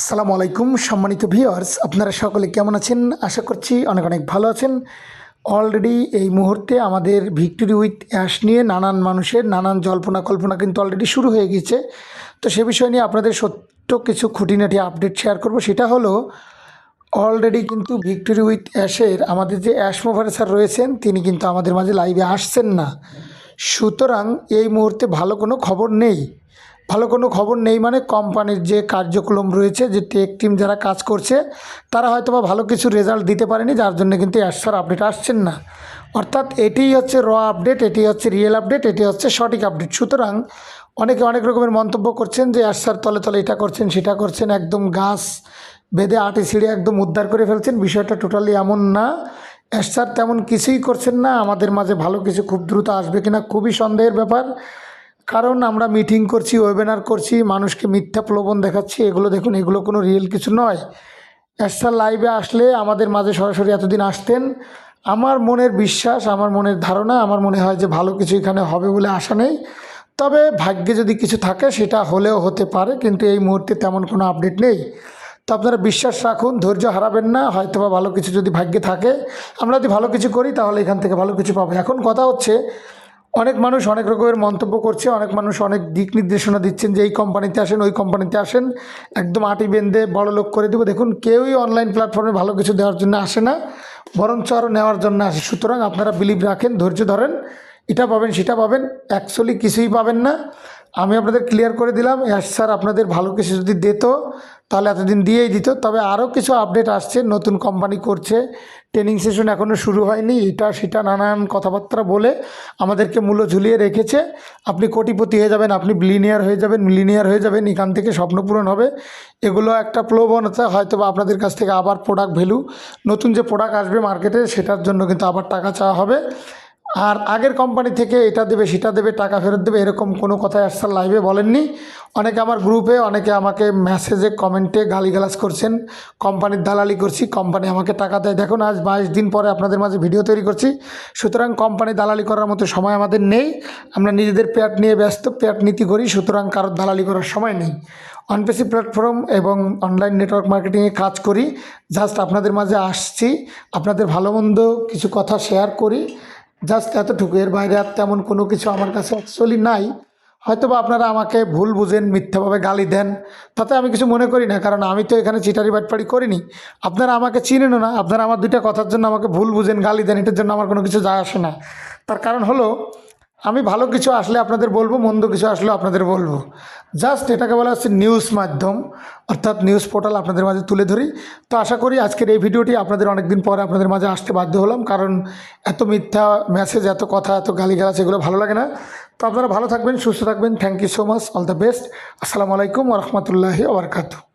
আসসালামু আলাইকুম সম্মানিত ভিউয়ার্স, আপনারা সকলে কেমন আছেন? আশা করছি অনেক অনেক ভালো আছেন। অলরেডি এই মুহূর্তে আমাদের ভিক্টোরি উইথ অ্যাশ নিয়ে নানান মানুষের নানান জল্পনা কল্পনা কিন্তু অলরেডি শুরু হয়ে গেছে। তো সে বিষয় নিয়ে আপনাদের সত্য কিছু খুঁটিনাটি আপডেট শেয়ার করব। সেটা হলো, অলরেডি কিন্তু ভিক্টোরি উইথ অ্যাশের আমাদের যে অ্যাশ মুভার স্যার রয়েছেন, তিনি কিন্তু আমাদের মাঝে লাইভে আসছেন না। সুতরাং এই মুহূর্তে ভালো কোনো খবর নেই। ভালো কোনো খবর নেই মানে কোম্পানির যে কার্যক্রম রয়েছে, যে টেক টিম যারা কাজ করছে, তারা হয়তো বা ভালো কিছু রেজাল্ট দিতে পারেনি, যার জন্য কিন্তু অ্যাশ স্যার আপডেট আসছেন না। অর্থাৎ এটিই হচ্ছে র আপডেট, এটি হচ্ছে রিয়েল আপডেট, এটি হচ্ছে সঠিক আপডেট। সুতরাং অনেকে অনেক রকমের মন্তব্য করছেন যে অ্যাশ স্যার তলে তলে এটা করছেন সেটা করছেন, একদম গাছ বেঁধে আটে ছিঁড়ে একদম উদ্ধার করে ফেলছেন। বিষয়টা টোটালি এমন না। অ্যাশ স্যার তেমন কিছুই করছেন না। আমাদের মাঝে ভালো কিছু খুব দ্রুত আসবে কিনা খুবই সন্দেহের ব্যাপার। কারণ আমরা মিটিং করছি, ওয়েবিনার করছি, মানুষকে মিথ্যা প্রলোভন দেখাচ্ছি, এগুলো দেখুন, এগুলো কোনো রিয়েল কিছু নয়। অ্যাশ স্যার লাইভে আসলে আমাদের মাঝে সরাসরি এতদিন আসতেন। আমার মনের বিশ্বাস, আমার মনের ধারণা, আমার মনে হয় যে ভালো কিছু এখানে হবে বলে আশা নেই। তবে ভাগ্যে যদি কিছু থাকে সেটা হলেও হতে পারে, কিন্তু এই মুহূর্তে তেমন কোনো আপডেট নেই। তো আপনারা বিশ্বাস রাখুন, ধৈর্য হারাবেন না। হয়তো বা ভালো কিছু যদি ভাগ্যে থাকে, আমরা যদি ভালো কিছু করি তাহলে এখান থেকে ভালো কিছু পাবো। এখন কথা হচ্ছে, অনেক মানুষ অনেক রকমের মন্তব্য করছে, অনেক মানুষ অনেক দিক নির্দেশনা দিচ্ছেন যে এই কোম্পানিতে আসেন, ওই কোম্পানিতে আসেন, একদম আটি বেঁধে বড় লোক করে দেবো। দেখুন, কেউই অনলাইন প্ল্যাটফর্মে ভালো কিছু দেওয়ার জন্য আসে না, বরঞ্চ আরও নেওয়ার জন্য আসে। সুতরাং আপনারা বিলিভ রাখেন, ধৈর্য ধরেন, এটা পাবেন সেটা পাবেন, অ্যাকচুয়ালি কিছুই পাবেন না। আমি আপনাদের ক্লিয়ার করে দিলাম, অ্যাশ স্যার আপনাদের ভালো কিছু যদি দিত তাহলে এতদিন দিয়েই দিত। তবে আরও কিছু আপডেট আসছে, নতুন কোম্পানি করছে, ট্রেনিং সেশন এখনও শুরু হয়নি, এটা সেটা নানান কথাবার্তা বলে আমাদেরকে মূল্য ঝুলিয়ে রেখেছে। আপনি কোটিপতি হয়ে যাবেন, আপনি বিলিনিয়ার হয়ে যাবেন, মিলিনিয়ার হয়ে যাবেন, এখান থেকে স্বপ্ন পূরণ হবে, এগুলো একটা প্রলোভনতা। হয়তো বা আপনাদের কাছ থেকে আবার প্রোডাক্ট ভ্যালু, নতুন যে প্রোডাক্ট আসবে মার্কেটে, সেটার জন্য কিন্তু আবার টাকা চাওয়া হবে। আর আগের কোম্পানি থেকে এটা দেবে সেটা দেবে, টাকা ফেরত দেবে, এরকম কোনো কথা অ্যাশ স্যার লাইভে বলেননি। অনেকে আমার গ্রুপে, অনেকে আমাকে মেসেজে কমেন্টে গালিগালাজ করছেন, কোম্পানির দালালি করছি, কোম্পানি আমাকে টাকা দেয়। দেখুন, আজ 22 দিন পরে আপনাদের মাঝে ভিডিও তৈরি করছি। সুতরাং কোম্পানি দালালি করার মতো সময় আমাদের নেই। আমরা নিজেদের পেট নিয়ে ব্যস্ত, পেট নীতি করি, সুতরাং কারোর দালালি করার সময় নেই। অনপেসি প্ল্যাটফর্ম এবং অনলাইন নেটওয়ার্ক মার্কেটিংয়ে কাজ করি, জাস্ট আপনাদের মাঝে আসছি, আপনাদের ভালো মন্দ কিছু কথা শেয়ার করি, জাস্ট এতটুকু। এর বাইরে আর তেমন কোনো কিছু আমার কাছে অ্যাকচুয়ালি নাই। হয়তো বা আপনারা আমাকে ভুল বুঝেন, মিথ্যাভাবে গালি দেন, তাতে আমি কিছু মনে করি না, কারণ আমি তো এখানে চিটারি বাটপাড়ি করিনি। আপনারা আমাকে চিনেনও না, আপনারা আমার দুইটা কথার জন্য আমাকে ভুল বুঝেন, গালি দেন, এটার জন্য আমার কোনো কিছু যায় আসে না। তার কারণ হলো, আমি ভালো কিছু আসলে আপনাদের বলবো, মন্দ কিছু আসলেও আপনাদের বলবো। জাস্ট এটাকে বলা হচ্ছে নিউজ মাধ্যম, অর্থাৎ নিউজ পোর্টাল, আপনাদের মাঝে তুলে ধরি। তো আশা করি আজকের এই ভিডিওটি আপনাদের অনেক দিন পরে আপনাদের মাঝে আসতে বাধ্য হলাম, কারণ এত মিথ্যা মেসেজ, এত কথা, এত গালিগালাজ, এগুলো ভালো লাগে না। তো আপনারা ভালো থাকবেন, সুস্থ থাকবেন। Thank you so much, all the best. আসসালামু আলাইকুম ওয়া রাহমাতুল্লাহি ওয়া বারাকাতুহু।